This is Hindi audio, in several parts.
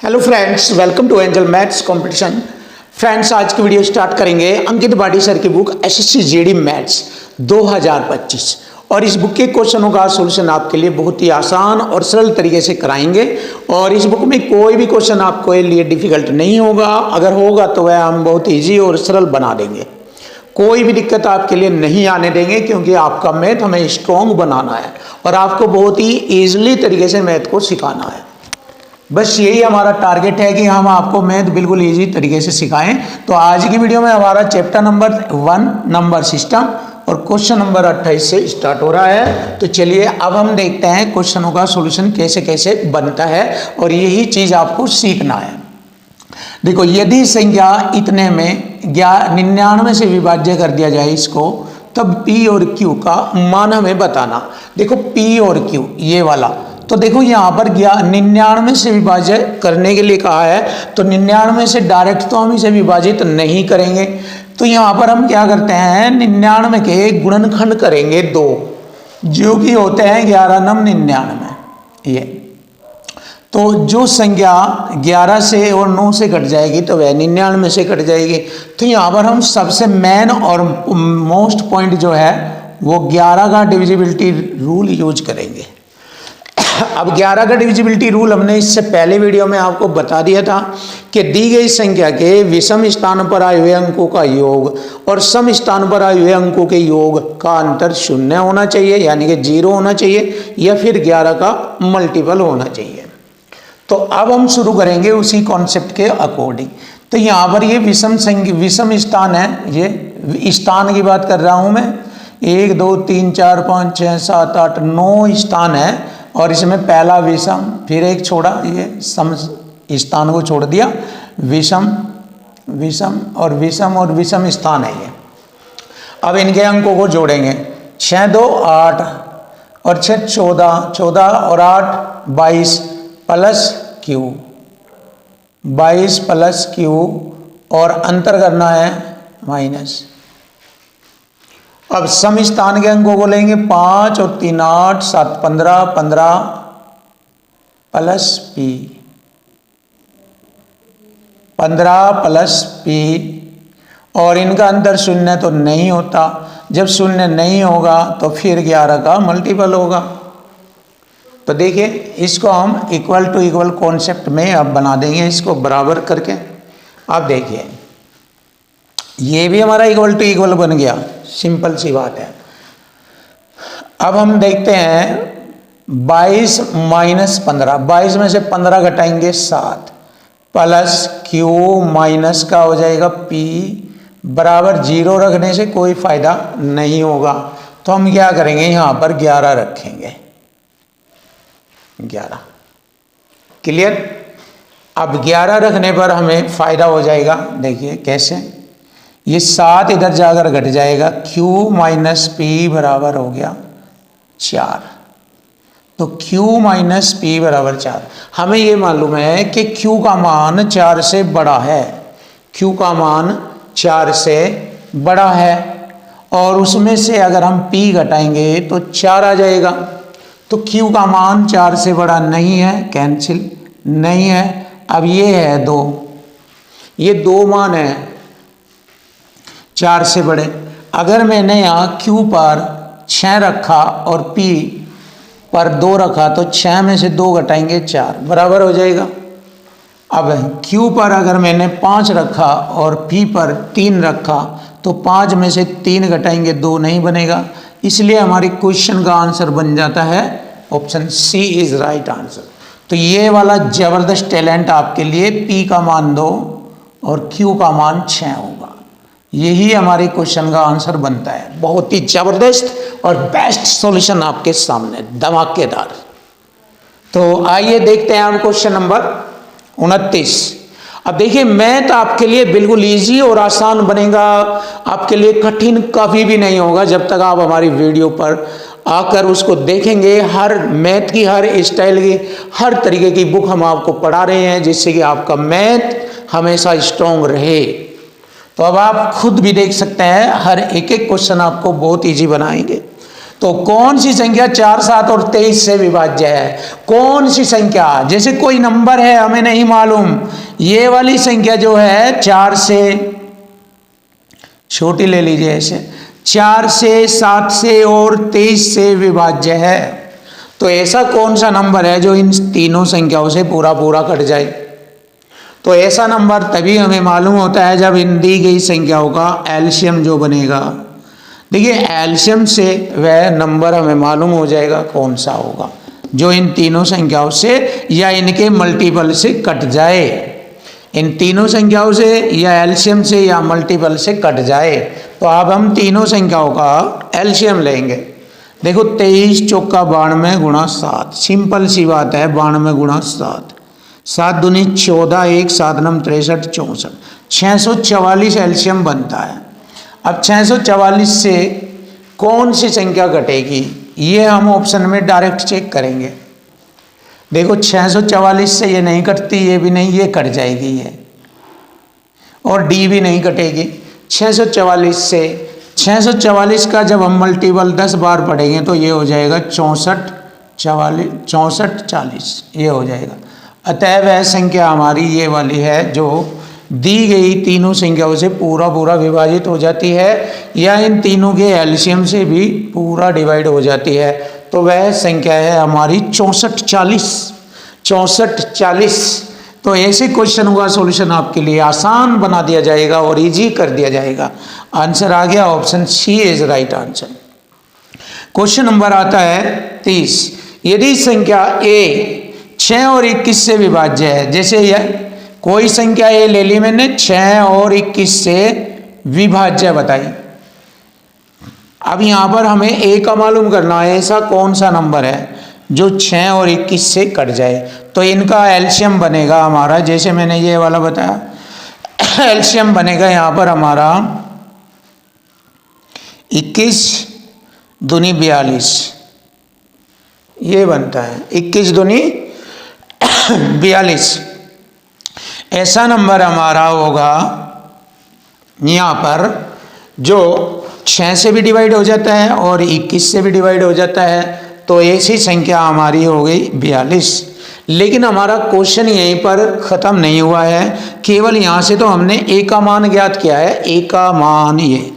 Hello friends, welcome to Angel Maths Competition. Friends, आज की वीडियो स्टार्ट करेंगे अंकित भाटी सर की बुक एसएससी जीडी मैथ्स 2025 और इस बुक के क्वेश्चनों का सॉल्यूशन आपके लिए बहुत ही आसान और सरल तरीके से कराएंगे। और इस बुक में कोई भी क्वेश्चन आपके लिए डिफिकल्ट नहीं होगा, अगर होगा तो वह हम बहुत ईजी और सरल बना देंगे। कोई भी दिक्कत आपके लिए नहीं आने देंगे, क्योंकि आपका मैथ हमें स्ट्रॉन्ग बनाना है और आपको बहुत ही ईजिली तरीके से मैथ को सिखाना है। बस यही हमारा टारगेट है कि हम आपको मैथ बिल्कुल इजी तरीके से सिखाएं। तो आज की वीडियो में हमारा चैप्टर नंबर 1 नंबर सिस्टम और क्वेश्चन नंबर 28 से स्टार्ट हो रहा है। तो चलिए अब हम देखते हैं क्वेश्चनों का सॉल्यूशन कैसे कैसे बनता है, और यही चीज़ आपको सीखना है। देखो, यदि संख्या इतने में 99 से विभाज्य कर दिया जाए इसको, तब P और Q का मान हमें बताना। देखो P और Q ये वाला, तो देखो यहाँ पर 99 से विभाजित करने के लिए कहा है, तो 99 से डायरेक्ट तो हम इसे विभाजित नहीं करेंगे। तो यहाँ पर हम क्या करते हैं, 99 के गुणनखंड करेंगे 2, जो कि होते हैं 11 नम 99 ये। तो जो संख्या 11 से और 9 से कट जाएगी तो वह 99 से कट जाएगी। तो यहाँ पर हम सबसे मेन और मोस्ट पॉइंट जो है वो 11 का डिविजिबिलिटी रूल यूज करेंगे। अब 11 का डिविजिबिलिटी रूल हमने इससे पहले वीडियो में आपको बता दिया था कि दी गई संख्या के विषम स्थान पर आए हुए अंकों का योग और सम स्थान पर आए हुए अंकों के योग का अंतर 0 होना चाहिए, यानी कि 0 होना चाहिए, या फिर 11 का मल्टीपल होना चाहिए। तो अब हम शुरू करेंगे उसी कॉन्सेप्ट के अकॉर्डिंग। तो यहाँ पर ये विषम स्थान है, ये स्थान की बात कर रहा हूँ मैं। 1 2 3 4 5 6 7 8 9 स्थान है, और इसमें पहला विषम, फिर एक छोड़ा, ये सम स्थान को छोड़ दिया, विषम विषम और विषम और विषम स्थान है ये। अब इनके अंकों को जोड़ेंगे, 6 2 8 और 6 14, 14 और 8 22 प्लस Q, 22 प्लस Q, और अंतर करना है माइनस। अब सम स्थान के अंकों को लेंगे, 5 और 3 8 7 15, 15 प्लस P, 15 प्लस P, और इनका अंतर 0 तो नहीं होता। जब 0 नहीं होगा तो फिर 11 का मल्टीपल होगा। तो देखिए, इसको हम इक्वल टू इक्वल कॉन्सेप्ट में अब बना देंगे, इसको बराबर करके। अब देखिए, ये भी हमारा इक्वल टू इक्वल बन गया, सिंपल सी बात है। अब हम देखते हैं 22 माइनस 15, 22 में से 15 घटाएंगे 7 प्लस Q माइनस का हो जाएगा P, बराबर 0 रखने से कोई फायदा नहीं होगा। तो हम क्या करेंगे, यहाँ पर 11 रखेंगे, 11। क्लियर। अब 11 रखने पर हमें फायदा हो जाएगा, देखिए कैसे, ये 7 इधर जाकर घट जाएगा, Q माइनस P बराबर हो गया 4। तो Q माइनस P बराबर 4। हमें ये मालूम है कि Q का मान 4 से बड़ा है, Q का मान 4 से बड़ा है, और उसमें से अगर हम P घटाएंगे तो 4 आ जाएगा। तो Q का मान 4 से बड़ा नहीं है, कैंसिल नहीं है। अब ये है 2, ये 2 मान है 4 से बड़े। अगर मैंने यहाँ Q पर 6 रखा और P पर 2 रखा, तो 6 में से 2 घटाएंगे 4, बराबर हो जाएगा। अब Q पर अगर मैंने 5 रखा और P पर 3 रखा, तो 5 में से 3 घटाएंगे 2 नहीं बनेगा, इसलिए हमारी क्वेश्चन का आंसर बन जाता है option C is right answer. तो ये वाला जबरदस्त टैलेंट आपके लिए, P का मान 2 और Q का मान 6 होगा। यही हमारे क्वेश्चन का आंसर बनता है। बहुत ही जबरदस्त और बेस्ट सॉल्यूशन आपके सामने, धमाकेदार। तो आइए देखते हैं हम क्वेश्चन नंबर 29। अब देखिए, मैथ आपके लिए बिल्कुल इजी और आसान बनेगा, आपके लिए कठिन कभी भी नहीं होगा जब तक आप हमारी वीडियो पर आकर उसको देखेंगे। हर मैथ की, हर स्टाइल की, हर तरीके की बुक हम आपको पढ़ा रहे हैं, जिससे कि आपका मैथ हमेशा स्ट्रॉन्ग रहे। तो अब आप खुद भी देख सकते हैं, हर एक एक क्वेश्चन आपको बहुत इजी बनाएंगे। तो कौन सी संख्या 4, 7 और 23 से विभाज्य है? कौन सी संख्या? जैसे कोई नंबर है हमें नहीं मालूम, ये वाली संख्या जो है 4 से, छोटी ले लीजिए ऐसे, 4 से, 7 से और 23 से विभाज्य है। तो ऐसा कौन सा नंबर है जो इन तीनों संख्याओं से पूरा पूरा कट जाए? तो ऐसा नंबर तभी हमें मालूम होता है जब इन दी गई संख्याओं का एलसीएम जो बनेगा। देखिए एलसीएम से वह नंबर हमें मालूम हो जाएगा कौन सा होगा जो इन तीनों संख्याओं से या इनके मल्टीपल से कट जाए। इन तीनों संख्याओं से या एलसीएम से या मल्टीपल से कट जाए। तो अब हम तीनों संख्याओं का एलसीएम लेंगे। देखो 23 चौका 92 गुणा 7, सिंपल सी बात है, 92 गुणा 7, 7 दूनी 14, 1 7 नम 63 64, 644 एलसीएम बनता है। अब 644 से कौन सी संख्या घटेगी ये हम ऑप्शन में डायरेक्ट चेक करेंगे। देखो 644 से ये नहीं कटती, ये भी नहीं, ये कट जाएगी ये, और डी भी नहीं कटेगी। 644 से 644 का जब हम मल्टीपल 10 बार पढ़ेंगे तो ये हो जाएगा 64 40, ये हो जाएगा। अतः वह संख्या हमारी ये वाली है जो दी गई तीनों संख्याओं से पूरा पूरा विभाजित हो जाती है या इन तीनों के एलसीएम से भी पूरा डिवाइड हो जाती है। तो वह संख्या है हमारी 64 40। तो ऐसे क्वेश्चन का सॉल्यूशन आपके लिए आसान बना दिया जाएगा और इजी कर दिया जाएगा। आंसर आ गया, option C is right answer. Question number आता है 30। यदि संख्या ए 6 और 21 से विभाज्य है, जैसे यह कोई संख्या ए ले ली मैंने, 6 और 21 से विभाज्य बताई। अब यहां पर हमें ए का मालूम करना है, ऐसा कौन सा नंबर है जो 6 और 21 से कट जाए। तो इनका एलसीएम बनेगा हमारा, जैसे मैंने ये वाला बताया, एलसीएम बनेगा यहां पर हमारा 21 दूनी 42, ये बनता है 21 दूनी 42। ऐसा नंबर हमारा होगा यहाँ पर जो 6 से भी डिवाइड हो जाता है और 21 से भी डिवाइड हो जाता है। तो ऐसी संख्या हमारी हो गई 42। लेकिन हमारा क्वेश्चन यहीं पर ख़त्म नहीं हुआ है, केवल यहाँ से तो हमने ए का मान ज्ञात किया है। ए का मान ये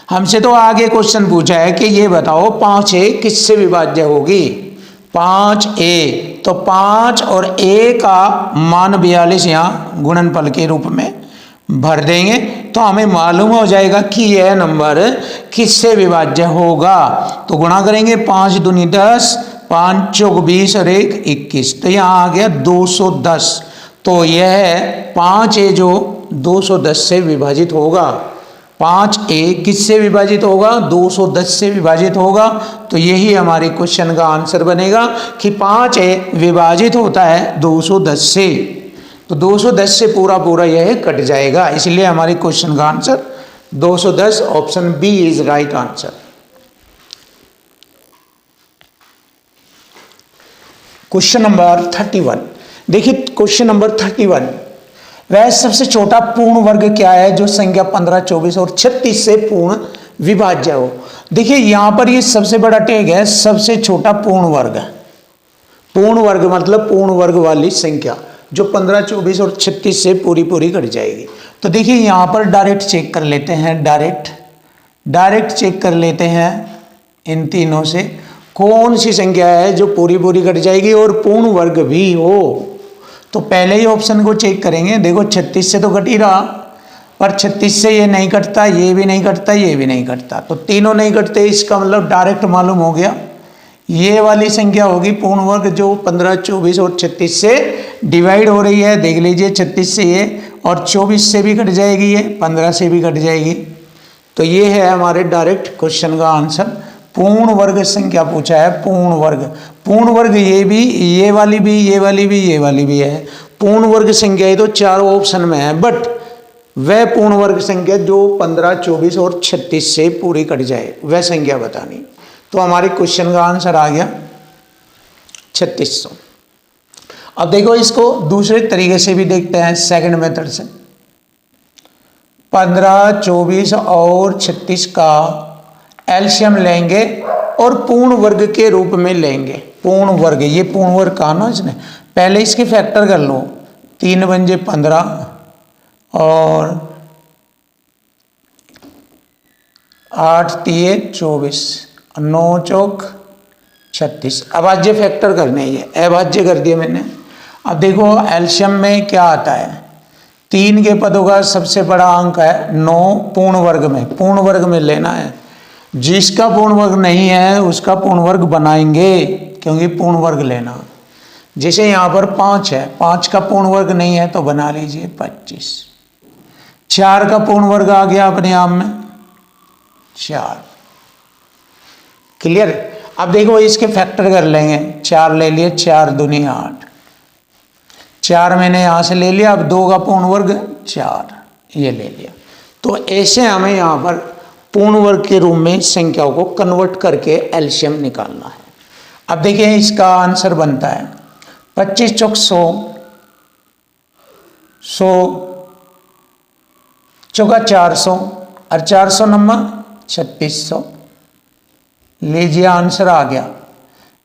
हमसे तो आगे क्वेश्चन पूछा है कि ये बताओ 5a किससे विभाज्य होगी? 5a, तो 5 और a का मान 42 यहाँ गुणनफल के रूप में भर देंगे तो हमें मालूम हो जाएगा कि यह नंबर किससे विभाज्य होगा। तो गुणा करेंगे, 5 दूनी 10, 5 चौक 20 और 1 21, तो यहाँ आ गया 210। तो यह 5a जो 210 से विभाजित होगा, 5a किससे विभाजित होगा? 210 से विभाजित होगा। तो यही हमारे क्वेश्चन का आंसर बनेगा कि 5a विभाजित होता है 210 से। तो 210 से पूरा पूरा यह कट जाएगा, इसलिए हमारे क्वेश्चन का answer 210, option B is right answer. Question number 31। देखिए क्वेश्चन नंबर 31, वह सबसे छोटा पूर्ण वर्ग क्या है जो संख्या 15, 24 और 36 से पूर्ण विभाज्य हो? देखिए यहां पर ये सबसे बड़ा टैग है, सबसे छोटा पूर्ण वर्ग। पूर्ण वर्ग मतलब पूर्ण वर्ग वाली संख्या जो 15, 24 और 36 से पूरी पूरी कट जाएगी। तो देखिए यहां पर डायरेक्ट चेक कर लेते हैं, डायरेक्ट चेक कर लेते हैं इन तीनों से कौन सी संख्या है जो पूरी पूरी कट जाएगी और पूर्ण वर्ग भी हो। तो पहले ही ऑप्शन को चेक करेंगे। देखो 36 से तो कट ही रहा, पर 36 से ये नहीं कटता, ये भी नहीं कटता, ये भी नहीं कटता, तो तीनों नहीं कटते। इसका मतलब डायरेक्ट मालूम हो गया ये वाली संख्या होगी पूर्ण वर्ग जो 15, 24 और 36 से डिवाइड हो रही है। देख लीजिए 36 से ये, और 24 से भी कट जाएगी ये, 15 से भी कट जाएगी। तो ये है हमारे डायरेक्ट क्वेश्चन का आंसर। पूर्ण वर्ग संख्या पूछा है, पूर्ण वर्ग। पूर्ण वर्ग ये भी, ये वाली भी, ये वाली भी, ये वाली भी है। पूर्ण वर्ग संख्या ये तो चारों ऑप्शन में है, बट वह पूर्ण वर्ग संख्या जो 15, 24 और 36 से पूरी कट जाए वह संख्या बतानी। तो हमारे क्वेश्चन का आंसर आ गया 3600। अब देखो इसको दूसरे तरीके से भी देखते हैं, सेकंड मेथड से। 15, 24 और 36 का एलसीएम लेंगे और पूर्ण वर्ग के रूप में लेंगे। पूर्ण वर्ग, ये पूर्ण वर्ग कहा ना इसने, पहले इसके फैक्टर कर लो। 3 पंजे 15 और 8 तिये 24, 9 चौक 36। अभाज्य फैक्टर करने हैं, ये अभाज्य कर दिए मैंने। अब देखो एलसीएम में क्या आता है, 3 के पदों का सबसे बड़ा अंक है 9 पूर्ण वर्ग में, पूर्ण वर्ग में लेना है। जिसका पूर्ण वर्ग नहीं है उसका पूर्ण वर्ग बनाएंगे, क्योंकि पूर्ण वर्ग लेना। जैसे यहाँ पर 5 है, 5 का पूर्ण वर्ग नहीं है तो बना लीजिए 25। 4 का पूर्ण वर्ग आ गया अपने आप में 4। क्लियर। अब देखो इसके फैक्टर कर लेंगे, 4 ले लिए, 4 दूनी 8, 4 मैंने यहाँ से ले लिया। अब 2 का पूर्ण वर्ग 4, ये ले लिया। तो ऐसे हमें यहाँ पर पूर्ण वर्ग के रूप में संख्याओं को कन्वर्ट करके एलसीएम निकालना है। अब देखिए इसका आंसर बनता है 25 चौक 100, 100 चौका 400 और 400 नंबर 3600। लीजिए आंसर आ गया।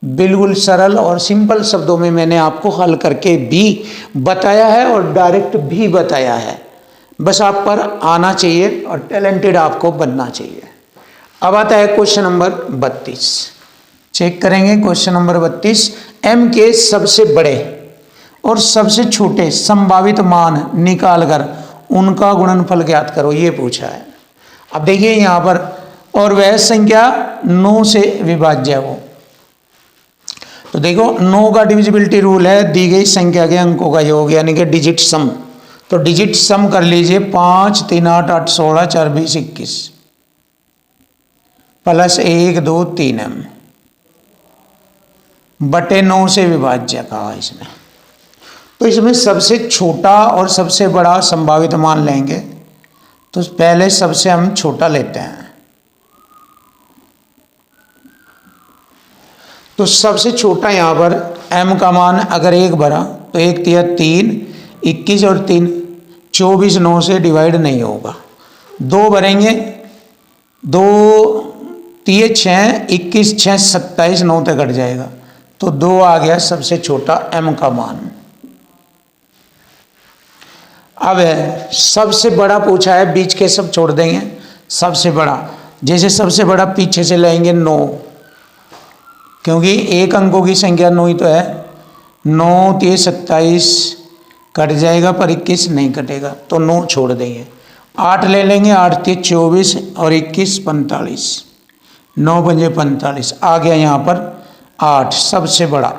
बिल्कुल सरल और सिंपल शब्दों में मैंने आपको हल करके भी बताया है और डायरेक्ट भी बताया है। बस आप पर आना चाहिए और टैलेंटेड आपको बनना चाहिए। अब आता है क्वेश्चन नंबर 32। चेक करेंगे क्वेश्चन नंबर 32। m के सबसे बड़े और सबसे छोटे संभावित मान निकालकर उनका गुणनफल ज्ञात करो, ये पूछा है। अब देखिए यहाँ पर, और वह संख्या 9 से विभाज्य है वो। तो देखो 9 का डिविजिबिलिटी रूल है, दी गई संख्या के अंकों का योग यानी कि डिजिट सम। तो डिजिट सम कर लीजिए, 5 3 8 8 16 4 20 21 प्लस 1 2 3 m बटे 9 से विभाज्य कहा इसमें। तो इसमें सबसे छोटा और सबसे बड़ा संभावित मान लेंगे। तो पहले सबसे हम छोटा लेते हैं। तो सबसे छोटा यहाँ पर m का मान अगर 1 भरा तो 1 तिया 3, 21 और 3 24, 9 से डिवाइड नहीं होगा। 2 भरेंगे, 2 तिये 6, 21 6 27, 9 तक कट जाएगा। तो 2 आ गया सबसे छोटा m का मान। अब सबसे बड़ा पूछा है, बीच के सब छोड़ देंगे। सबसे बड़ा, जैसे सबसे बड़ा पीछे से लेंगे 9, क्योंकि एक अंकों की संख्या 9 ही तो है। 9 तिये 27 कट जाएगा पर 21 नहीं कटेगा, तो 9 छोड़ देंगे। 8 ले लेंगे, 8 तिये 24 और 21 45, 9 पंजे 45 आ गया यहाँ पर 8। सबसे बड़ा,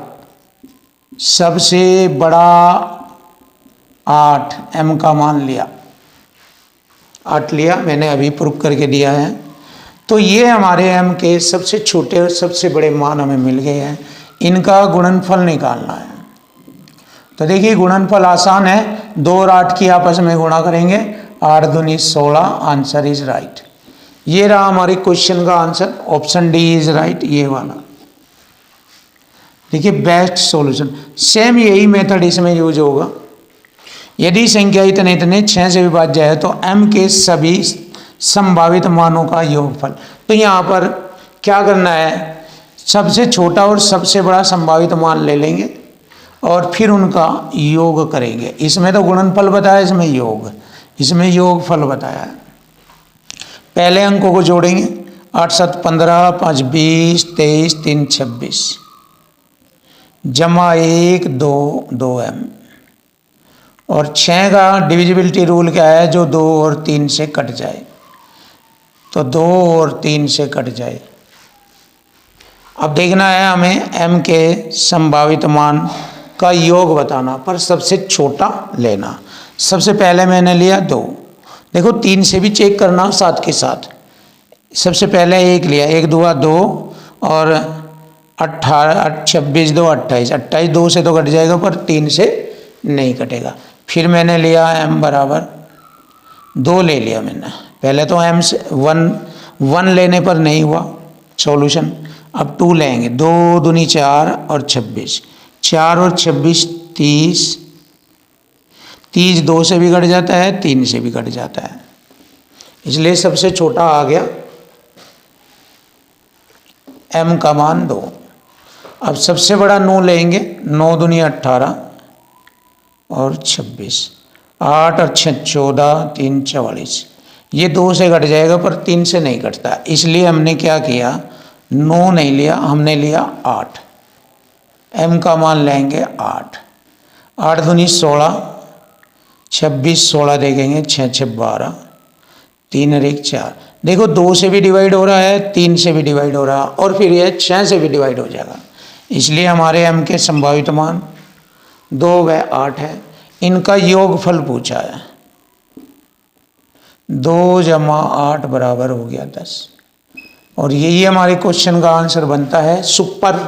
सबसे बड़ा 8 m का मान लिया, 8 लिया, मैंने अभी प्रूफ करके दिया है। तो ये हमारे m के सबसे छोटे और सबसे बड़े मान हमें मिल गए हैं। इनका गुणनफल निकालना है। तो देखिए गुणनफल आसान है, 2 और 8 की आपस में गुणा करेंगे, 8 दूनी 16, आंसर इज राइट। ये रहा हमारे क्वेश्चन का answer, option D is right, ये वाला। देखिए बेस्ट सॉल्यूशन, सेम यही मेथड इसमें यूज होगा। यदि संख्या इतने इतने 6 से विभाज्य है तो m के सभी संभावित मानों का योगफल। तो यहाँ पर क्या करना है, सबसे छोटा और सबसे बड़ा संभावित मान ले लेंगे और फिर उनका योग करेंगे। इसमें तो गुणनफल बताया, इसमें योग, इसमें योगफल बताया है। पहले अंकों को जोड़ेंगे, 8 7 15, 5 20, 23 3 26 जमा 1 2 2 m। और 6 का डिविजिबिलिटी रूल क्या है, जो 2 और 3 से कट जाए। तो 2 और 3 से कट जाए। अब देखना है हमें m के संभावित मान का योग बताना, पर सबसे छोटा लेना। सबसे पहले मैंने लिया 2, देखो 3 से भी चेक करना साथ के साथ। सबसे पहले 1 लिया, 1 2 2 और 18 26 2 28, 28 2 से तो कट जाएगा पर 3 से नहीं कटेगा। फिर मैंने लिया m बराबर 2 ले लिया मैंने। पहले तो m से 1 लेने पर नहीं हुआ सॉल्यूशन, अब 2 लेंगे, 2 दूनी 4 और 26, 4 और 26 30, 30 2 से भी कट जाता है, 3 से भी कट जाता है, इसलिए सबसे छोटा आ गया m का मान 2। अब सबसे बड़ा 9 लेंगे, 9 दूनी 18 और 26, 8 और 6 14, 3 44। ये 2 से घट जाएगा पर 3 से नहीं घटता, इसलिए हमने क्या किया, 9 नहीं लिया, हमने लिया 8। m का मान लेंगे 8, 8 दूनी 16, 26 16 देखेंगे, 6 6 12, 3 और 1 4। देखो 2 से भी डिवाइड हो रहा है, 3 से भी डिवाइड हो रहा है और फिर यह 6 से भी डिवाइड हो जाएगा। इसलिए हमारे m के संभावित मान 2 व 8 है। इनका योगफल पूछा है, 2 जमा 8 बराबर हो गया 10। और यही हमारे क्वेश्चन का आंसर बनता है। सुपर,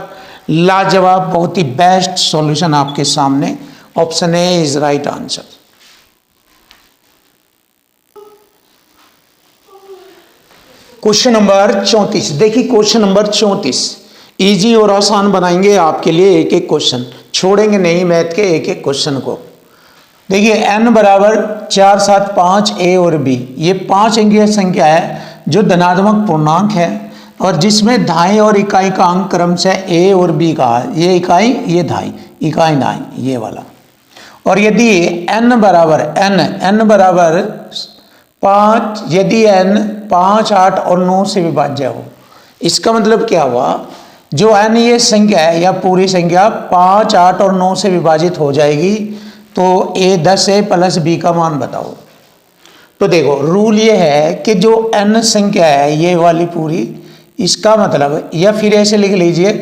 लाजवाब, बहुत ही बेस्ट सॉल्यूशन आपके सामने। Option A is right answer. Question number 34, देखिए क्वेश्चन नंबर 34 इजी और आसान बनाएंगे आपके लिए, एक एक क्वेश्चन छोड़ेंगे नहीं मैथ के एक एक क्वेश्चन को। देखिए n बराबर 4 7 5 a और b, ये 5 अंकीय संख्या है जो धनात्मक पूर्णांक है और जिसमें दाएं और इकाई का अंक क्रम से a और b का है। ये इकाई, ये दाई, इकाई दाई, ये वाला। और यदि n बराबर n बराबर 5, यदि n 5 8 और 9 से विभाज्य हो, इसका मतलब क्या हुआ, जो n ये संख्या है या पूरी संख्या 5 8 और 9 से विभाजित हो जाएगी तो a 10 है प्लस b का मान बताओ। तो देखो रूल ये है कि जो n संख्या है ये वाली पूरी, इसका मतलब, या फिर ऐसे लिख लीजिए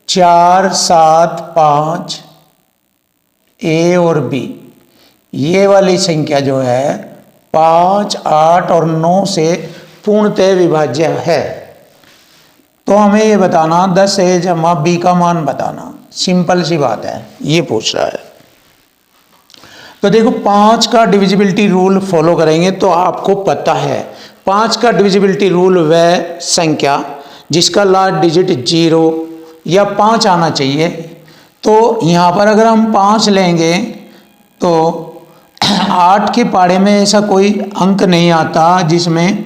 4 7 5 a और b, ये वाली संख्या जो है 5 8 और 9 से पूर्णतः विभाज्य है। तो हमें ये बताना 10 a जमा b का मान बताना, सिंपल सी बात है, ये पूछ रहा है। तो देखो 5 का डिविजिबिलिटी रूल फॉलो करेंगे तो आपको पता है 5 का डिविजिबिलिटी रूल वह संख्या जिसका लास्ट डिजिट 0 या 5 आना चाहिए। तो यहाँ पर अगर हम 5 लेंगे तो 8 के पाड़े में ऐसा कोई अंक नहीं आता जिसमें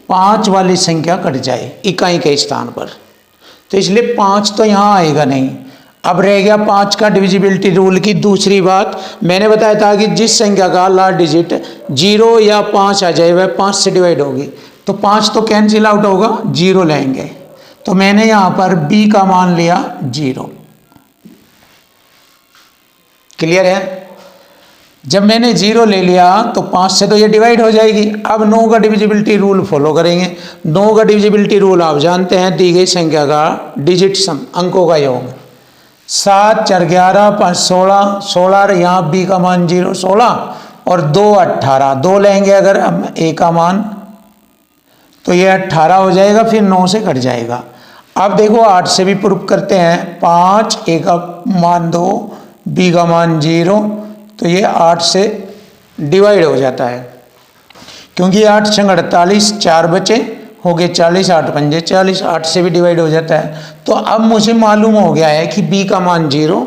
5 वाली संख्या कट जाए इकाई के स्थान पर, तो इसलिए 5 तो यहाँ आएगा नहीं। अब रह गया 5 का डिविजिबिलिटी रूल की दूसरी बात, मैंने बताया था कि जिस संख्या का लास्ट डिजिट 0 या 5 आ जाए वह 5 से डिवाइड होगी, तो 5 तो कैंसिल आउट होगा, 0 लेंगे। तो मैंने यहाँ पर b का मान लिया 0। क्लियर है? जब मैंने 0 ले लिया तो 5 से तो ये डिवाइड हो जाएगी। अब 9 का डिविजिबिलिटी रूल फॉलो करेंगे। 9 का डिविजिबिलिटी रूल आप जानते हैं, दी गई संख्या का डिजिट सम, अंकों का योग, 7 4 11 5 16, 16 यहाँ b का मान 0 16 और 2 18, 2 लेंगे अगर हम a का मान तो ये 18 हो जाएगा, फिर 9 से कट जाएगा। अब देखो 8 से भी प्रूफ करते हैं, 5 a का मान 2 b का मान 0, तो ये 8 से डिवाइड हो जाता है क्योंकि 8 6 48, 4 बचे हो गए 40, 8 पंजे 40, 8 से भी डिवाइड हो जाता है। तो अब मुझे मालूम हो गया है कि b का मान 0,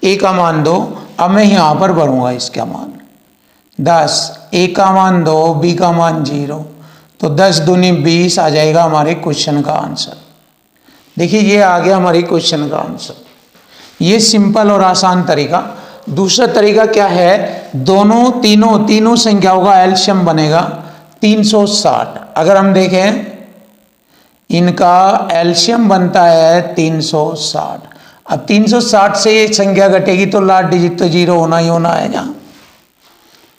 a का मान 2। अब मैं यहाँ पर भरूंगा इसका मान 10, a का मान 2, b का मान 0, तो 10 दूनी 20 आ जाएगा हमारे क्वेश्चन का आंसर। देखिए ये आ गया हमारे क्वेश्चन का आंसर। ये सिंपल और आसान तरीका। दूसरा तरीका क्या है, दोनों तीनों संख्याओं का एलसीएम बनेगा 360। अगर हम देखें इनका एलसीएम बनता है 360। अब 360 से ये संख्या घटेगी तो लास्ट डिजिट तो 0 होना ही होना है जहाँ,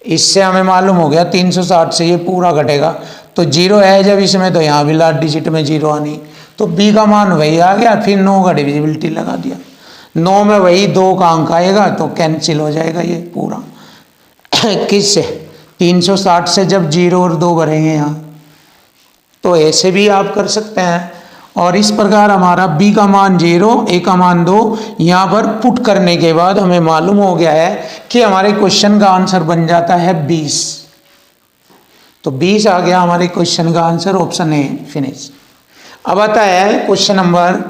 इससे हमें मालूम हो गया 360 से ये पूरा घटेगा तो 0 है जब इसमें, तो यहाँ भी लास्ट डिजिट में 0 आनी, तो b का मान वही आ गया। फिर 9 का डिविजिबिलिटी लगा दिया, 9 में वही 2 का अंक आएगा तो कैंसिल हो जाएगा ये पूरा। किससे? 360 से जब 0 और 2 भरेंगे यहाँ, तो ऐसे भी आप कर सकते हैं। और इस प्रकार हमारा b का मान 0, a का मान 2 यहाँ पर पुट करने के बाद हमें मालूम हो गया है कि हमारे क्वेश्चन का आंसर बन जाता है 20। तो 20 आ गया हमारे क्वेश्चन का आंसर, ऑप्शन ए फिनिश। अब आता है क्वेश्चन नंबर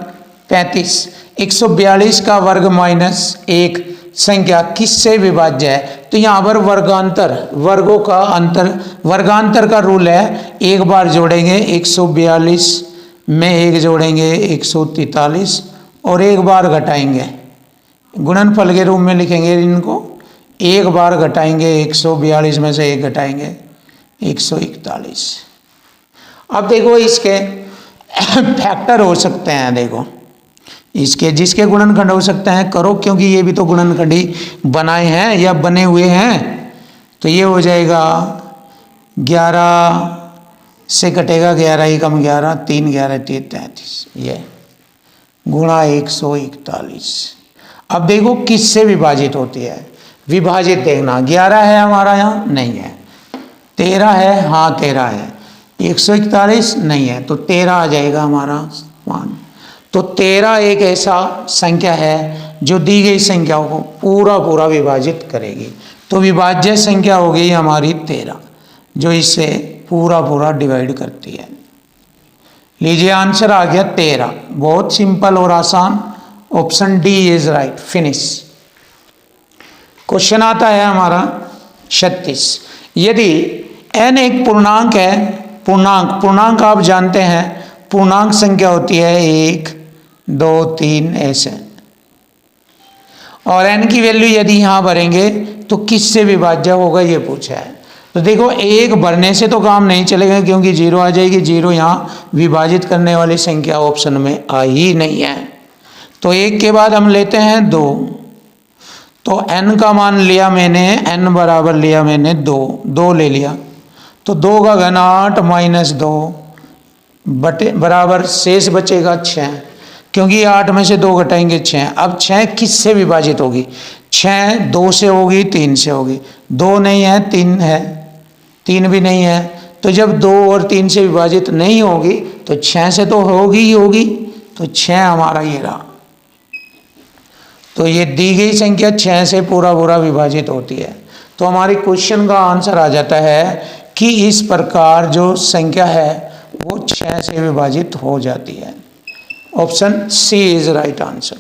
35। 142 का वर्ग माइनस 1 संख्या किससे विभाज्य है? तो यहाँ पर वर्गांतर, वर्गों का अंतर, वर्गांतर का रूल है, एक बार जोड़ेंगे 142 में एक जोड़ेंगे 143 और एक बार घटाएंगे, गुणनफल के रूप में लिखेंगे इनको, एक बार घटाएंगे 142 में से एक घटाएंगे 141। अब देखो इसके फैक्टर हो सकते हैं, देखो इसके जिसके गुणनखंड हो सकते हैं करो, क्योंकि ये भी तो गुणनखंड ही बनाए हैं या बने हुए हैं। तो ये हो जाएगा 11 से कटेगा 11 ही कम 11, 3 11 3 33, ये गुणा 141। अब देखो किससे विभाजित होती है, विभाजित देखना, 11 है हमारा यहाँ नहीं है, 13 है, हाँ 13 है, 141 नहीं है, तो 13 आ जाएगा हमारा मान। तो 13 एक ऐसा संख्या है जो दी गई संख्याओं को पूरा पूरा विभाजित करेगी। तो विभाज्य संख्या हो गई हमारी 13 जो इससे पूरा पूरा डिवाइड करती है। लीजिए आंसर आ गया 13, बहुत सिंपल और आसान, option D is right, finish. Question आता है हमारा 36। यदि n एक पूर्णांक है, पूर्णांक आप जानते हैं पूर्णांक संख्या होती है 1 2 3 ऐसे, और n की वैल्यू यदि यहाँ भरेंगे तो किससे विभाज्य होगा ये पूछा है। तो देखो एक भरने से तो काम नहीं चलेगा क्योंकि 0 आ जाएगी, 0 यहाँ विभाजित करने वाली संख्या ऑप्शन में आ ही नहीं है। तो 1 के बाद हम लेते हैं 2, तो n का मान लिया मैंने, n बराबर लिया मैंने 2 ले लिया, तो 2 का घन 8 माइनस 2 बटे बराबर शेष बचेगा 6, क्योंकि 8 में से 2 घटाएंगे 6। अब 6 किससे विभाजित होगी, 6 2 से होगी 3 से होगी, 2 नहीं है 3 है, 3 भी नहीं है, तो जब 2 और 3 से विभाजित नहीं होगी तो 6 से तो होगी ही होगी, तो 6 हमारा ये रहा। तो ये दी गई संख्या 6 से पूरा पूरा विभाजित होती है। तो हमारी क्वेश्चन का आंसर आ जाता है कि इस प्रकार जो संख्या है वो 6 से विभाजित हो जाती है। Option C is right answer.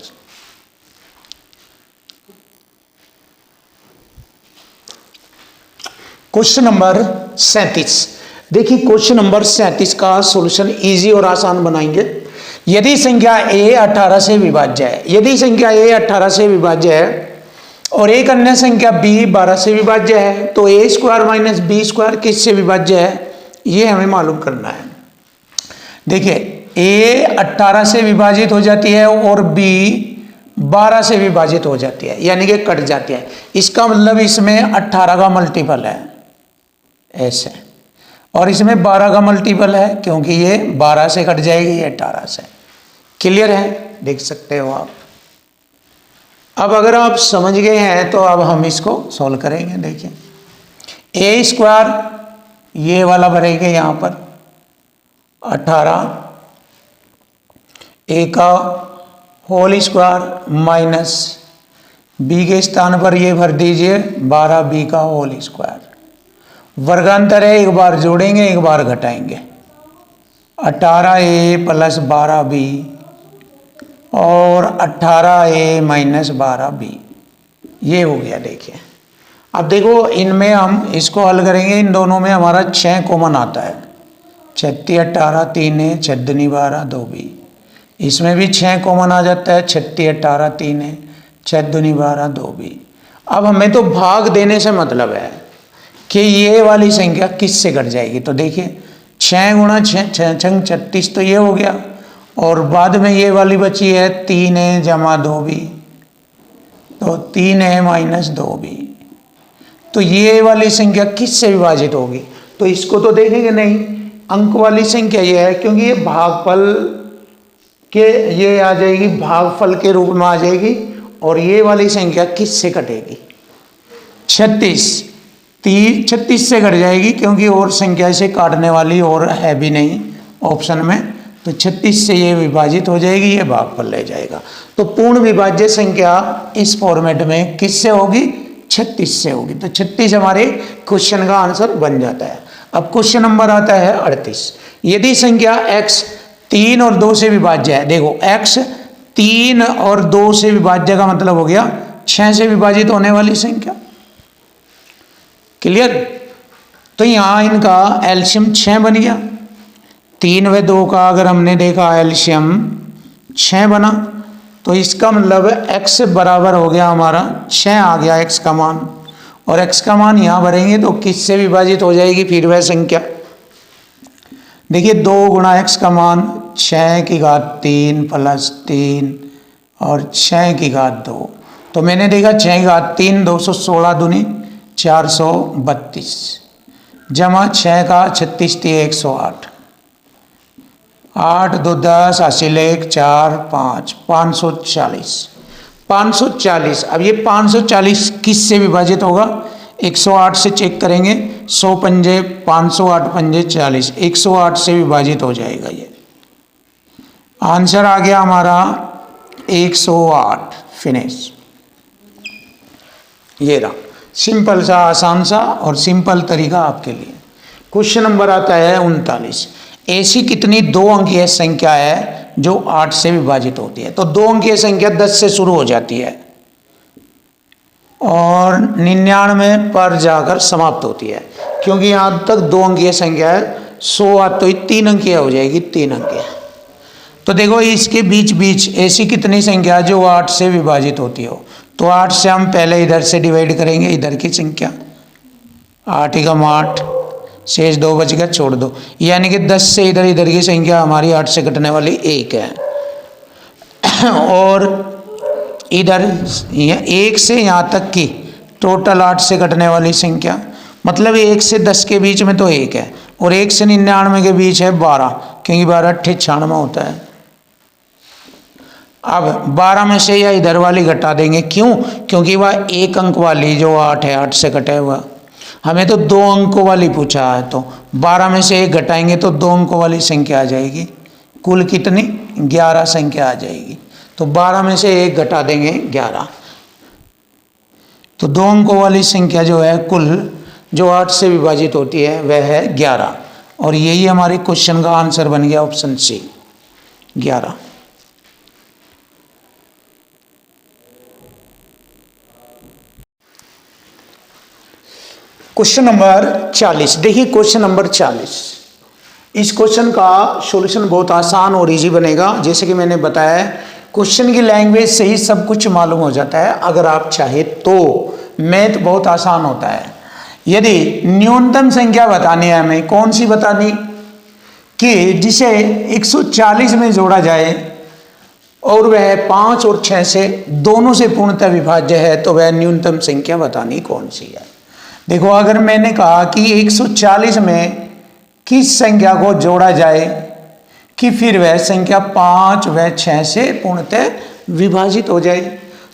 Question number 37। देखिए क्वेश्चन नंबर 37 का सॉल्यूशन इजी और आसान बनाएंगे। यदि संख्या a 18 से विभाज्य है, यदि संख्या a 18 से विभाज्य है और एक अन्य संख्या b 12 से विभाज्य है, तो a square minus b square किससे विभाज्य है ये हमें मालूम करना है। देखिए a 18 से विभाजित हो जाती है और b 12 से विभाजित हो जाती है, यानी कि कट जाती है। इसका मतलब इसमें 18 का मल्टीपल है ऐसे, और इसमें 12 का मल्टीपल है क्योंकि ये 12 से कट जाएगी, ये 18 से। क्लियर है, देख सकते हो आप। अब अगर आप समझ गए हैं तो अब हम इसको सॉल्व करेंगे। देखिए ए स्क्वायर ये वाला भरेंगे यहाँ पर 18, ए का होल स्क्वायर माइनस बी के स्थान पर ये भर दीजिए 12 बी का होल स्क्वायर। वर्गांतर है, एक बार जोड़ेंगे एक बार घटाएंगे, 18a प्लस 12b और 18a माइनस 12b, ये हो गया। देखिए अब देखो इनमें हम इसको हल करेंगे, इन दोनों में हमारा 6 कॉमन आता है, 36 18 3a 6 दूनी 12 2b, इसमें भी 6 कॉमन आ जाता है, 36 18 3a 6 दूनी 12 2b। अब हमें तो भाग देने से मतलब है कि ये वाली संख्या किससे कट जाएगी। तो देखिए 6 गुणा 6 6 36 तो ये हो गया, और बाद में ये वाली बची है 3a जमा 2b, तो 3a माइनस 2b। तो ये वाली संख्या किससे विभाजित होगी, तो इसको तो देखेंगे नहीं, अंक वाली संख्या ये है क्योंकि ये भागफल के ये आ जाएगी, भागफल के रूप में आ जाएगी, और ये वाली संख्या किससे कटेगी 36 से कट जाएगी क्योंकि और संख्या से काटने वाली और है भी नहीं ऑप्शन में, तो 36 से ये विभाजित हो जाएगी, ये भागफल ले जाएगा। तो पूर्ण विभाज्य संख्या इस फॉर्मेट में किससे होगी 36 से होगी। तो 36 हमारे क्वेश्चन का आंसर बन जाता है। अब क्वेश्चन नंबर आता है 38। यदि संख्या x 3 और 2 से विभाज्य है, देखो x 3 और 2 से विभाज्य का मतलब हो गया 6 से विभाजित होने वाली संख्या। क्लियर, तो यहां इनका एलसीएम 6 बन गया, 3 व 2 का अगर हमने देखा एलसीएम 6 बना, तो इसका मतलब x बराबर हो गया हमारा 6 आ गया x का मान, और x का मान यहाँ भरेंगे तो किससे विभाजित हो जाएगी फिर वह संख्या। देखिए 2 गुणा x का मान 6 की घात 3 प्लस 3 और 6 की घात 2, तो मैंने देखा 6 की घात 3 216 दूनी 432 जमा 6 का 36 108, 8 2 10 80 1 4 5 540। अब ये 540 किस से विभाजित होगा, 108 से चेक करेंगे, 100 पंजे 508 पंजे 40, 108 से विभाजित हो जाएगा। ये आंसर आ गया हमारा 108। फिनिश। ये रहा सिंपल सा, आसान सा और सिंपल तरीका आपके लिए। क्वेश्चन नंबर आता है 39। ऐसी कितनी 2 अंकीय संख्या है जो 8 से विभाजित होती है। तो 2 अंकीय संख्या 10 से शुरू हो जाती है और 99 पर जाकर समाप्त होती है, क्योंकि यहां तक 2 अंकीय संख्या है। 100 आ तो 3 अंकीय हो जाएगी, 3 अंकीय। तो देखो इसके बीच बीच ऐसी कितनी संख्या जो 8 से विभाजित होती हो। तो 8 से हम पहले इधर से डिवाइड करेंगे, इधर की संख्या 8 एकम 8, शेष 2 बच गया, छोड़ दो, यानी कि 10 से इधर की संख्या हमारी 8 से कटने वाली 1 है। और इधर 1 से यहाँ तक की टोटल 8 से कटने वाली संख्या, मतलब 1 से 10 के बीच में तो 1 है, और 1 से 99 के बीच है 12, क्योंकि 12 8 96 होता है। अब 12 में से या इधर वाली घटा देंगे, क्यों? क्योंकि वह 1 अंक वाली जो 8 है 8 से कटे हुआ, हमें तो 2 अंकों वाली पूछा है, तो 12 में से 1 घटाएंगे तो 2 अंकों वाली संख्या आ जाएगी। कुल कितनी? 11 संख्या आ जाएगी। तो 12 में से 1 घटा देंगे 11, तो 2 अंकों वाली संख्या जो है कुल जो 8 से विभाजित होती है वह है 11, और यही हमारे क्वेश्चन का आंसर बन गया, ऑप्शन सी 11। Question number 40। देखिए क्वेश्चन नंबर 40, इस क्वेश्चन का सॉल्यूशन बहुत आसान और इजी बनेगा। जैसे कि मैंने बताया, क्वेश्चन की लैंग्वेज से ही सब कुछ मालूम हो जाता है अगर आप चाहे तो। मैथ बहुत आसान होता है। यदि न्यूनतम संख्या बतानी है हमें, कौन सी बतानी, कि जिसे 140 में जोड़ा जाए और वह 5 और 6 से दोनों से पूर्णतः विभाज्य है, तो वह न्यूनतम संख्या बतानी कौन सी है। देखो अगर मैंने कहा कि 140 में किस संख्या को जोड़ा जाए कि फिर वह संख्या 5 व 6 से पूर्णतः विभाजित हो जाए,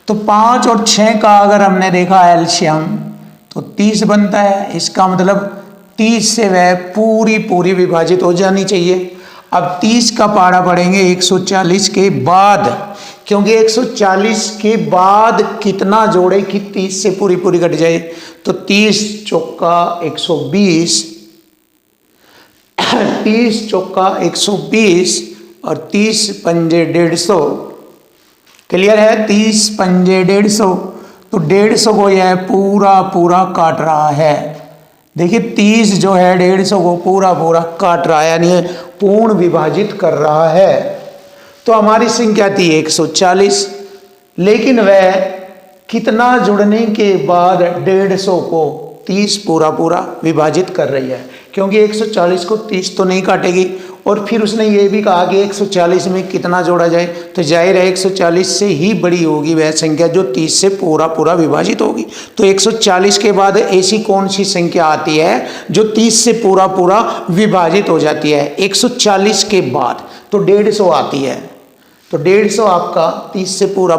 तो 5 और 6 का अगर हमने देखा एलसीएम तो 30 बनता है। इसका मतलब 30 से वह पूरी विभाजित हो जानी चाहिए। अब 30 का पारा पड़ेंगे 140 के बाद, क्योंकि 140 के बाद कितना जोड़े कि 30 से पूरी कट जाए। तो 30 चौका 120, 30 चौका 120 और 30 पंजे 150। क्लियर है? 30 पंजे 150, तो 150 को यह पूरा काट रहा है। देखिए 30 जो है 150 को पूरा काट रहा है, यानी पूर्ण विभाजित कर रहा है। तो हमारी संख्या थी 140, लेकिन वह कितना जुड़ने के बाद 150 को 30 पूरा विभाजित कर रही है, क्योंकि 140 को 30 तो नहीं काटेगी। और फिर उसने ये भी कहा कि 140 में कितना जोड़ा जाए, तो जाहिर है 140 से ही बड़ी होगी वह संख्या जो 30 से पूरा विभाजित होगी। तो 140 के बाद ऐसी कौन सी संख्या आती है जो 30 से पूरा विभाजित हो जाती है? 140 के बाद तो 150 आती है, तो 150 आपका 30 से पूरा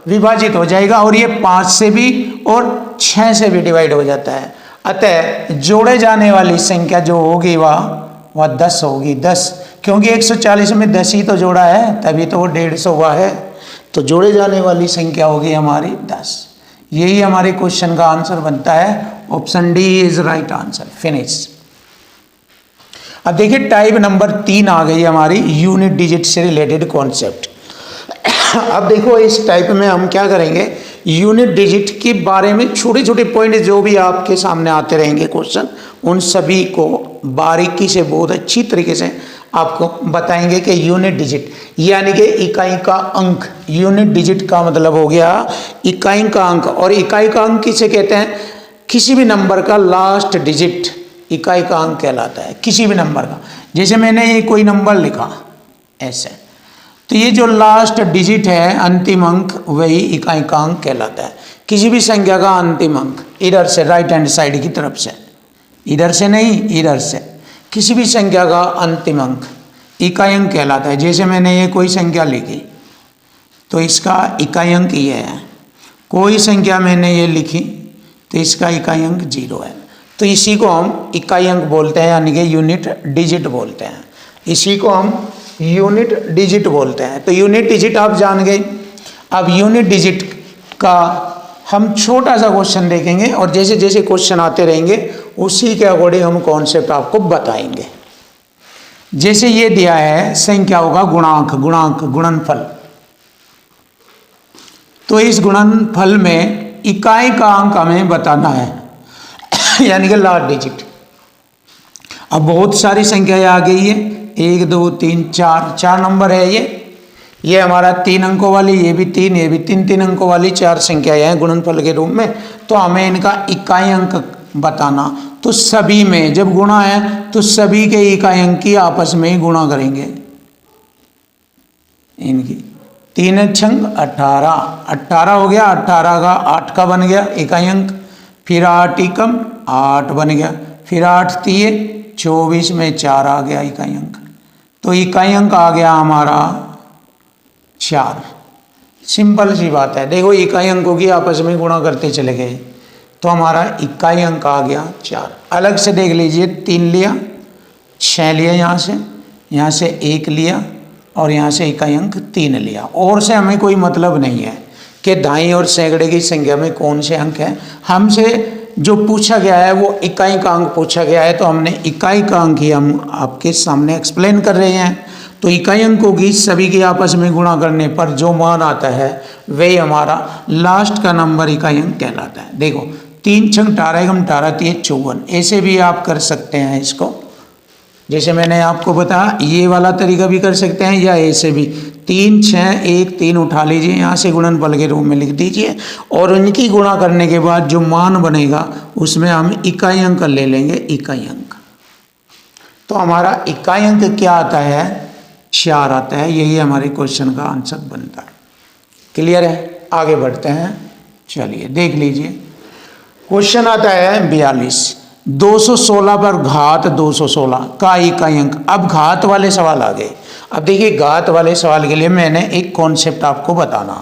विभाजित हो जाएगा, और ये 5 से भी और 6 से भी डिवाइड हो जाता है। अतः जोड़े जाने वाली संख्या जो होगी वह 10 होगी। 10, क्योंकि 140 में 10 ही तो जोड़ा है, तभी तो वो 150 हुआ है। तो जोड़े जाने वाली संख्या होगी हमारी 10। यही हमारे क्वेश्चन का आंसर बनता है, option D is right answer. Finish. अब देखिए टाइप नंबर 3 आ गई हमारी, यूनिट डिजिट से रिलेटेड कॉन्सेप्ट। अब देखो इस टाइप में हम क्या करेंगे, यूनिट डिजिट के बारे में छोटे पॉइंट जो भी आपके सामने आते रहेंगे क्वेश्चन, उन सभी को बारीकी से बहुत अच्छी तरीके से आपको बताएंगे कि यूनिट डिजिट यानी कि इकाई का अंक, यूनिट डिजिट का मतलब हो गया इकाई का अंक। और इकाई का अंक किसे कहते हैं? किसी भी नंबर का लास्ट डिजिट इकाई का अंक कहलाता है, किसी भी नंबर का। जैसे मैंने ये कोई नंबर लिखा ऐसे, तो ये जो लास्ट डिजिट है अंतिम अंक वही इकाई का अंक कहलाता है। किसी भी संख्या का अंतिम अंक इधर से राइट हैंड साइड की तरफ से, इधर से नहीं इधर से, किसी भी संख्या का अंतिम अंक इकाई अंक कहलाता है। जैसे मैंने ये कोई संख्या लिखी तो इसका इकाई अंक ये है, कोई संख्या मैंने ये लिखी तो इसका इकाई अंक 0 है। तो इसी को हम इकाई अंक बोलते हैं, यानी कि यूनिट डिजिट बोलते हैं। इसी को हम यूनिट डिजिट बोलते हैं। तो यूनिट डिजिट आप जान गए। अब यूनिट डिजिट का हम छोटा सा क्वेश्चन देखेंगे और जैसे जैसे क्वेश्चन आते रहेंगे उसी के अकॉर्डिंग हम कॉन्सेप्ट आपको बताएंगे। जैसे ये दिया है संख्याओं का गुणांक, गुणनफल। तो इस गुणनफल में इकाई का अंक हमें बताना है यानी कि लास्ट डिजिट। अब बहुत सारी संख्याएं आ गई है, 1 2 3 4 नंबर है ये हमारा 3 अंकों वाली, ये भी 3, ये भी 3 अंकों वाली 4 संख्याएं हैं गुणनफल के रूप में। तो हमें इनका इकाई अंक बताना। तो सभी में जब गुणा है तो सभी के इकाई अंक की आपस में ही गुणा करेंगे। इनकी 3 छंग 18 हो गया, 18 का 8 का बन गया इकाई अंक। फिर 8 एकम 8 बन गया, फिर 8 तिये 24 में 4 आ गया इकाई अंक। तो इकाई अंक आ गया हमारा 4। सिंपल सी बात है। देखो इकाई अंकों की आपस में गुणा करते चले गए तो हमारा इकाई अंक आ गया 4। अलग से देख लीजिए, 3 लिया, 6 लिया, यहाँ से 1 लिया और यहाँ से इकाई अंक 3 लिया। और से हमें कोई मतलब नहीं है कि दाईं और सैकड़े की संख्या में कौन से अंक हैं। हमसे जो पूछा गया है वो इकाई का अंक पूछा गया है, तो हमने इकाई का अंक ही हम आपके सामने एक्सप्लेन कर रहे हैं। तो इकाई अंकों की सभी के आपस में गुणा करने पर जो मान आता है वही हमारा लास्ट का नंबर इकाई अंक कहलाता है। देखो 3 छंग 18 एकम 18 तिये 54, ऐसे भी आप कर सकते हैं इसको। जैसे मैंने आपको बताया ये वाला तरीका भी कर सकते हैं या ऐसे भी 3 6 1 3 उठा लीजिए, यहाँ से गुणनफल के रूप में लिख दीजिए और उनकी गुणा करने के बाद जो मान बनेगा उसमें हम इकाई अंक ले लेंगे, इकाई अंक। तो हमारा इकाई अंक क्या आता है? 4 आता है। यही हमारे क्वेश्चन का आंसर बनता है। क्लियर है? आगे बढ़ते हैं। चलिए देख लीजिए, क्वेश्चन आता है 42। 216 पर घात 216 का इकाई अंक। अब घात वाले सवाल आ गए। अब देखिए घात वाले सवाल के लिए मैंने एक कॉन्सेप्ट आपको बताना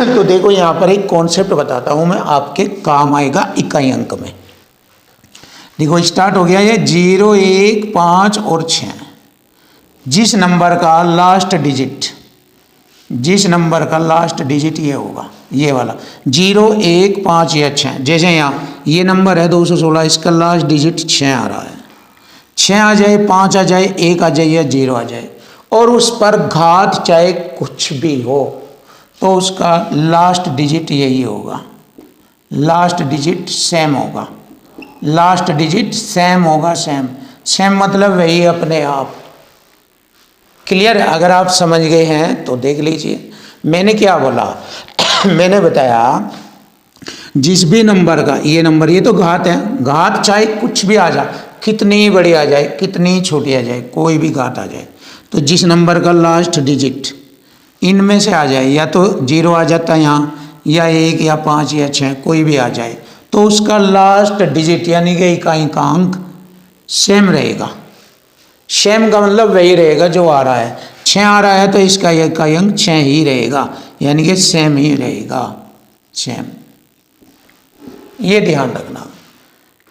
तो देखो यहाँ पर एक कॉन्सेप्ट बताता हूँ मैं, आपके काम आएगा इकाई अंक में। देखो स्टार्ट हो गया ये 0 1 5 और 6। जिस नंबर का लास्ट डिजिट ये होगा, ये वाला 0 1 5 या 6। जैसे यहाँ ये नंबर है 216, इसका लास्ट डिजिट 6 आ रहा है। 6 आ जाए, 5 आ जाए, 1 आ जाए या 0 आ जाए और उस पर घात चाहे कुछ भी हो तो उसका लास्ट डिजिट यही होगा, लास्ट डिजिट सेम होगा। लास्ट डिजिट सेम होगा, सेम मतलब वही अपने आप। क्लियर है? अगर आप समझ गए हैं तो देख लीजिए मैंने क्या बोला मैंने बताया जिस भी नंबर का ये नंबर, ये तो घात है, घात चाहे कुछ भी आ जाए, कितनी बड़ी आ जाए कितनी छोटी आ जाए, कोई भी घात आ जाए, तो जिस नंबर का लास्ट डिजिट इनमें से आ जाए, या तो 0 आ जाता है यहाँ, या 1 या 5 या 6 कोई भी आ जाए, तो उसका लास्ट डिजिट यानी कि इकाई का अंक सेम रहेगा। सेम का मतलब वही रहेगा जो आ रहा है। 6 आ रहा है तो इसका इकाई अंक 6 ही रहेगा, यानी कि सेम ही रहेगा, सेम। ये ध्यान रखना।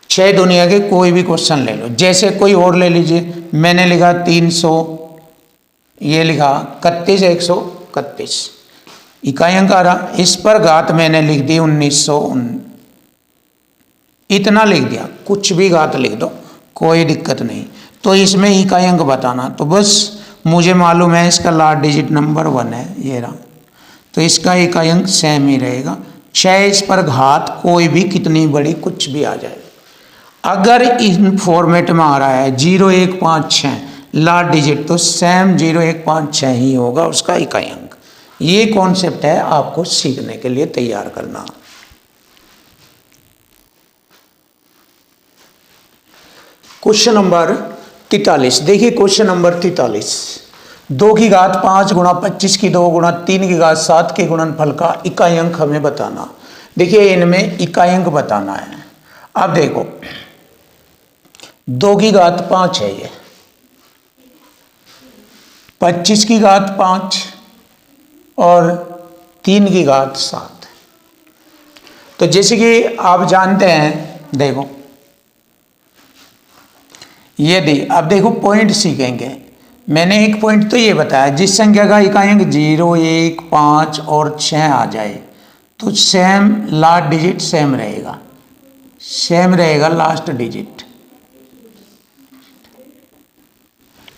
6 दुनिया के कोई भी क्वेश्चन ले लो, जैसे कोई और ले लीजिए, मैंने लिखा 300, ये लिखा 31 131, इकाई अंक आ रहा, इस पर घात मैंने लिख दी 1900, इतना लिख दिया, कुछ भी घात लिख दो कोई दिक्कत नहीं। तो इसमें इकाई अंक बताना, तो बस मुझे मालूम है इसका लास्ट डिजिट नंबर 1 है, ये रहा, तो इसका इकाई अंक सेम ही रहेगा। 6 इस पर घात कोई भी कितनी बड़ी कुछ भी आ जाए। अगर इन फॉर्मेट में आ रहा है 0 1 5 6, लास्ट डिजिट तो सेम 0156 ही होगा उसका इकाई अंक। ये कॉन्सेप्ट है आपको सीखने के लिए तैयार करना। क्वेश्चन नंबर 43, देखिए क्वेश्चन नंबर 43, 2 की घात 5 गुणा 25 की 2 गुणा 3 की घात 7 के गुणनफल का इकाई अंक हमें बताना। देखिए इनमें इकाई अंक बताना है। अब देखो 2 की घात 5 है, ये 25 की घात 5 और 3 की घात 7। तो जैसे कि आप जानते हैं, देखो यदि अब देखो पॉइंट सीखेंगे। मैंने एक पॉइंट तो ये बताया, जिस संख्या का इकाई अंक 0, 1, 5 और 6 आ जाए तो सेम लास्ट डिजिट सेम रहेगा, लास्ट डिजिट।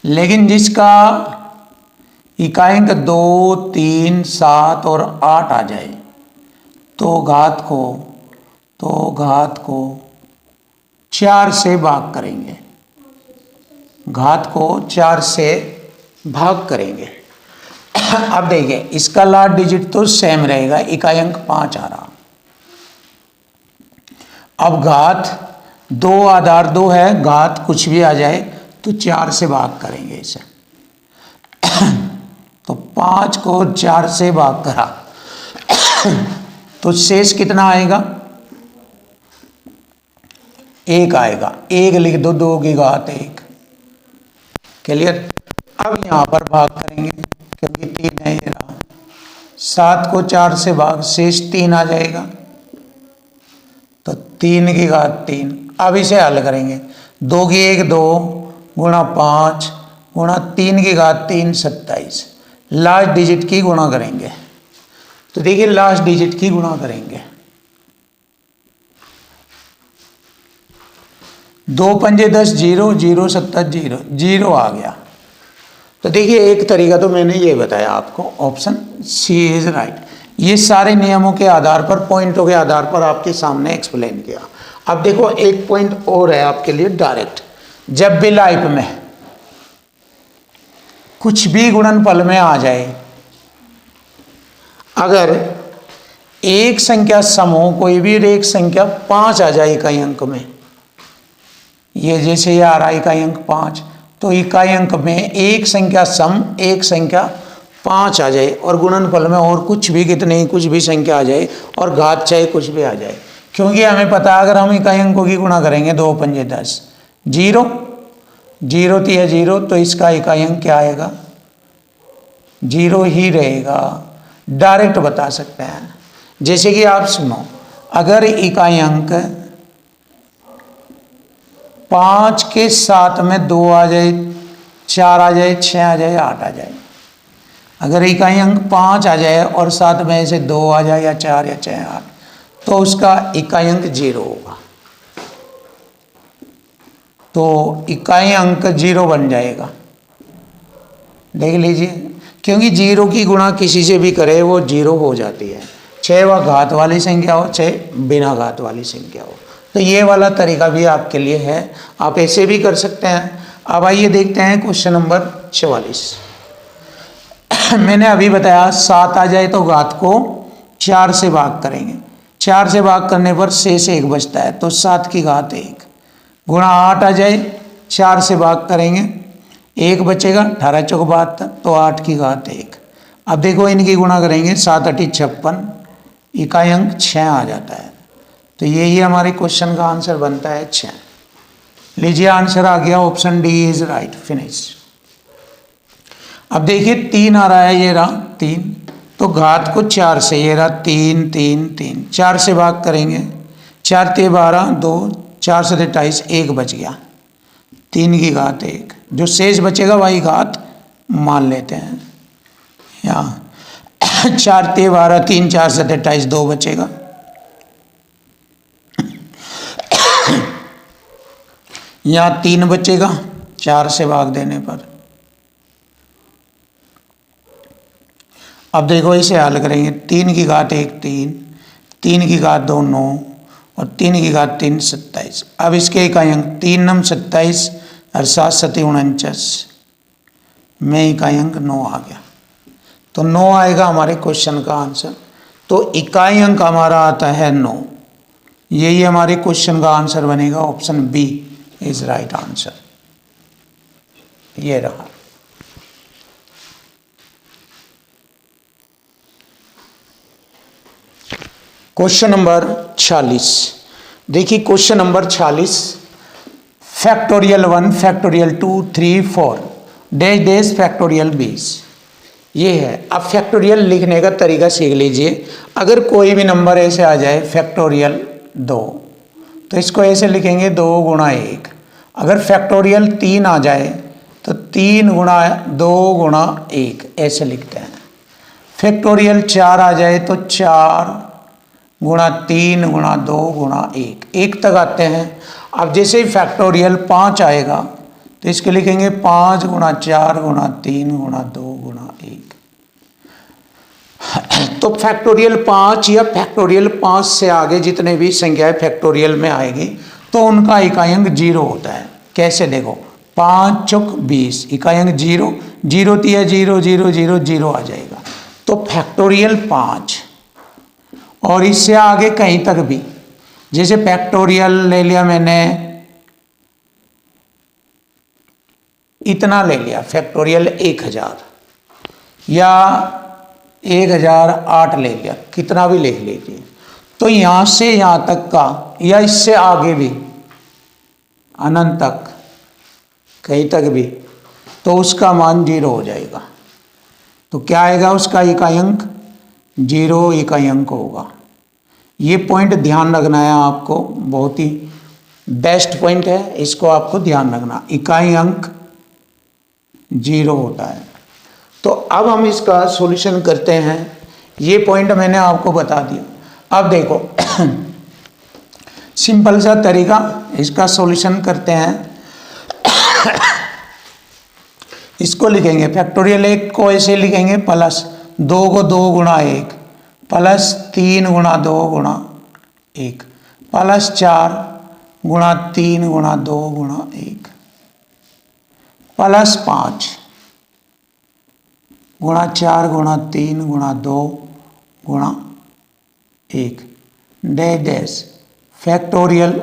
लेकिन जिसका इकाई अंक 2, 3, 7 और 8 आ जाए तो घात को 4 से भाग करेंगे, घात को 4 से भाग करेंगे। अब देखिए इसका लास्ट डिजिट तो सेम रहेगा, इकाई अंक 5 आ रहा। अब घात 2 आधार 2 है, घात कुछ भी आ जाए तो 4 से भाग करेंगे इसे। तो 5 को 4 से भाग करा तो शेष कितना आएगा? 1 आएगा। 1 लिख दो, 2 की घात 1। क्लियर। अब यहां पर भाग करेंगे क्योंकि 3 है, ये रहा। 7 को 4 से भाग, शेष 3 आ जाएगा, तो 3 की घात 3। अब इसे हल करेंगे, 2 की 1 2 गुणा 5 गुणा 3 की घात 3 27। लास्ट डिजिट की गुणा करेंगे, तो देखिए लास्ट डिजिट की गुणा करेंगे, 2 पंजे 10, 0 0 7 0 0 आ गया। तो देखिए एक तरीका तो मैंने ये बताया आपको, ऑप्शन सी इज राइट। ये सारे नियमों के आधार पर, पॉइंटों के आधार पर आपके सामने एक्सप्लेन किया। अब देखो एक पॉइंट और है आपके लिए डायरेक्ट। जब भी लाइफ में कुछ भी गुणनफल में आ जाए, अगर एक संख्या सम हो, कोई भी एक संख्या 5 आ जाए इकाई अंक में, ये जैसे ये आ रहा है इकाई अंक 5, तो इकाई अंक में एक संख्या सम, एक संख्या 5 आ जाए और गुणनफल में और कुछ भी, कितने कुछ भी संख्या आ जाए और घात चाहे कुछ भी आ जाए। क्योंकि हमें पता है अगर हम इकाई अंकों की गुणा करेंगे 2 पंजे 10, 0 0 तिया 0, तो इसका इकाई अंक क्या आएगा? 0 ही रहेगा। डायरेक्ट बता सकते हैं। जैसे कि आप सुनो, अगर इकाई अंक 5 के साथ में 2 आ जाए, 4 आ जाए, 6 आ जाए, 8 आ जाए, अगर इकाई अंक 5 आ जाए और साथ में ऐसे 2 आ जाए या 4 या 6 8, तो उसका इकाई अंक 0 होगा। तो इकाई अंक 0 बन जाएगा, देख लीजिए। क्योंकि 0 की गुणा किसी से भी करे वो 0 हो जाती है, चाहे वह घात वाली संख्या हो चाहे बिना घात वाली संख्या हो। तो ये वाला तरीका भी आपके लिए है, आप ऐसे भी कर सकते हैं। अब आइए देखते हैं क्वेश्चन नंबर 44। मैंने अभी बताया 7 आ जाए तो घात को 4 से भाग करेंगे, 4 से भाग करने पर शेष 1 बचता है, तो 7 की घात 1 गुणा 8 आ जाए, 4 से भाग करेंगे, 1 बचेगा, 18 चौक 72, तो 8 की घात 1। अब देखो इनकी गुणा करेंगे, 7 8 56, इकाई अंक 6 आ जाता है। तो यही हमारे क्वेश्चन का आंसर बनता है 6। लीजिए आंसर आ गया, option D is right, finish. अब देखिए 3 आ रहा है, ये रहा 3, तो घात को 4 से, ये रहा 3 3 3, 4 से भाग करेंगे, 4 ते 12 2, 4 से 28, 1 बच गया, 3 की घात 1। जो शेष बचेगा वही घात मान लेते हैं यहाँ। 4 ते 12 3, 4 से 28, 2 बचेगा। यहाँ 3 बचेगा 4 से भाग देने पर। अब देखो इसे हल करेंगे, 3 की घात 1 3, 3 की घात 2 9 और 3 की घात 3 27। अब इसके इकाई अंक 3 9 27 और 7 7 49, में इकाई अंक 9 आ गया, तो 9 आएगा हमारे क्वेश्चन का आंसर। तो इकाई अंक हमारा आता है 9, यही हमारे क्वेश्चन का आंसर बनेगा। Option B is right answer, ये रहा। क्वेश्चन नंबर 46, देखिए question number 46, factorial 1 factorial 2 3 4 dash dash factorial 20, ये है। अब फैक्टोरियल लिखने का तरीका सीख लीजिए। अगर कोई भी नंबर ऐसे आ जाए फैक्टोरियल 2, तो इसको ऐसे लिखेंगे 2 गुणा 1। अगर फैक्टोरियल 3 आ जाए तो 3 गुणा 2 गुणा 1 ऐसे लिखते हैं। फैक्टोरियल 4 आ जाए तो 4 गुणा 3 गुणा 2 गुणा 1, 1 तक आते हैं। अब जैसे ही फैक्टोरियल 5 आएगा तो इसके लिखेंगे 5 गुणा 4 गुणा 3 गुणा 2 गुणा 1। तो फैक्टोरियल 5 या फैक्टोरियल 5 से आगे जितने भी संख्याएं फैक्टोरियल में आएगी तो उनका इकाई अंक 0 होता है। कैसे देखो, 5 चौक 20, इकाई अंक 0, 0 तिया 0 0 0 0 आ जाएगा। तो फैक्टोरियल 5 और इससे आगे कहीं तक भी, जैसे फैक्टोरियल ले लिया मैंने, इतना ले लिया फैक्टोरियल 1000 या 1008 ले लिया, कितना भी लिख लीजिए। तो यहां से यहां तक का या इससे आगे भी अनंत तक कहीं तक भी, तो उसका मान 0 हो जाएगा। तो क्या आएगा उसका इकाई अंक? 0 इकाई अंक होगा। ये पॉइंट ध्यान रखना है आपको, बहुत ही बेस्ट पॉइंट है, इसको आपको ध्यान रखना। इकाई अंक 0 होता है। तो अब हम इसका सॉल्यूशन करते हैं। ये पॉइंट मैंने आपको बता दिया। अब देखो सिंपल सा तरीका, इसका सॉल्यूशन करते हैं। इसको लिखेंगे फैक्टोरियल 1 को ऐसे लिखेंगे प्लस 2 को 2 गुणा 1 प्लस 3 गुणा 2 गुणा 1 प्लस 4 गुणा 3 गुणा 2 गुणा 1 प्लस 5 गुणा 4 गुणा 3 गुणा 2 गुणा 1 डैश डैश फैक्टोरियल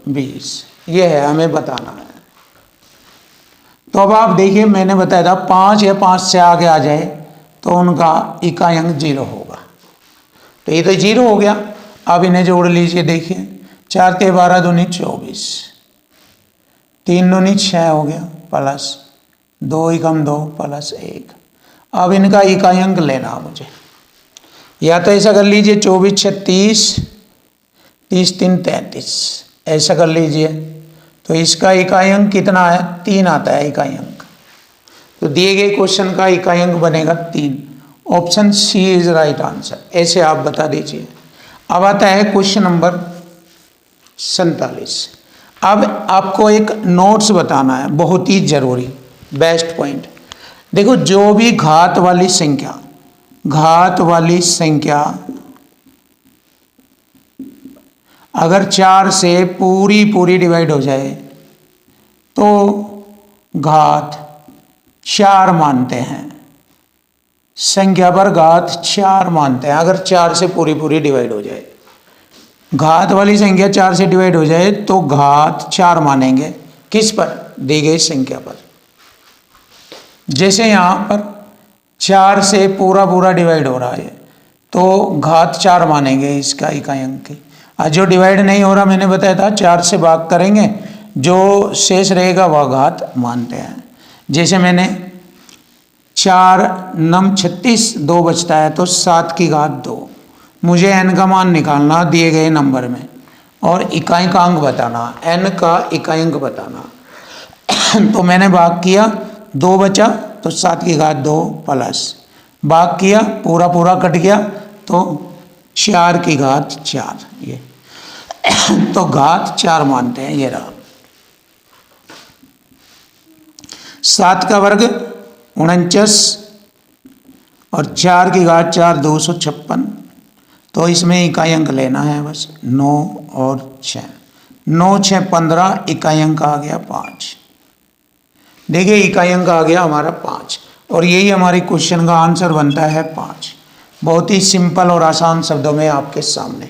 20, ये है हमें बताना है। तो अब आप देखिए, मैंने बताया था 5 या 5 से आगे आ जाए तो उनका इकाई अंक 0 होगा। तो ये तो 0 हो गया। अब इन्हें जोड़ लीजिए, देखिए 4 ते 12 दूनी 24, 3 दूनी 6 हो गया प्लस 2 एकम 2 प्लस 1। अब इनका इकाई अंक लेना मुझे, या तो ऐसा कर लीजिए 24 6 30, 30 3 33, ऐसा कर लीजिए। तो इसका इकाई अंक कितना है? 3 आता है इकाई अंक। तो दिए गए क्वेश्चन का इकाई अंक बनेगा 3। Option C is right answer, ऐसे आप बता दीजिए। अब आता है क्वेश्चन नंबर 47। अब आपको एक नोट्स बताना है, बहुत ही जरूरी, बेस्ट पॉइंट। देखो, जो भी घात वाली संख्या अगर 4 से पूरी डिवाइड हो जाए तो घात 4 मानते हैं। संख्या पर घात 4 मानते हैं अगर 4 से पूरी डिवाइड हो जाए। घात वाली संख्या 4 से डिवाइड हो जाए तो घात 4 मानेंगे। किस पर? दी गई संख्या पर। जैसे यहाँ पर 4 से पूरा डिवाइड हो रहा है तो घात 4 मानेंगे इसका इकाई अंक की। जो डिवाइड नहीं हो रहा, मैंने बताया था 4 से भाग करेंगे, जो शेष रहेगा वह घात मानते हैं। जैसे मैंने 4 नम 36, 2 बचता है तो 7 की घात 2। मुझे n का मान निकालना दिए गए नंबर में और इकाई का अंक बताना, n का इकाई अंक बताना। तो मैंने भाग किया, 2 बचा तो 7 की घात 2 प्लस भाग किया, पूरा कट गया तो 4 की घात 4, ये तो घात 4 मानते हैं। ये रहा 7 का वर्ग 49 और 4 की घात 4 256। तो इसमें इकाई अंक लेना है बस 9 और 6। 9 6 15, इकाई अंक आ गया 5। देखिए इकाई अंक आ गया हमारा 5 और यही हमारे क्वेश्चन का आंसर बनता है 5। बहुत ही सिंपल और आसान शब्दों में आपके सामने।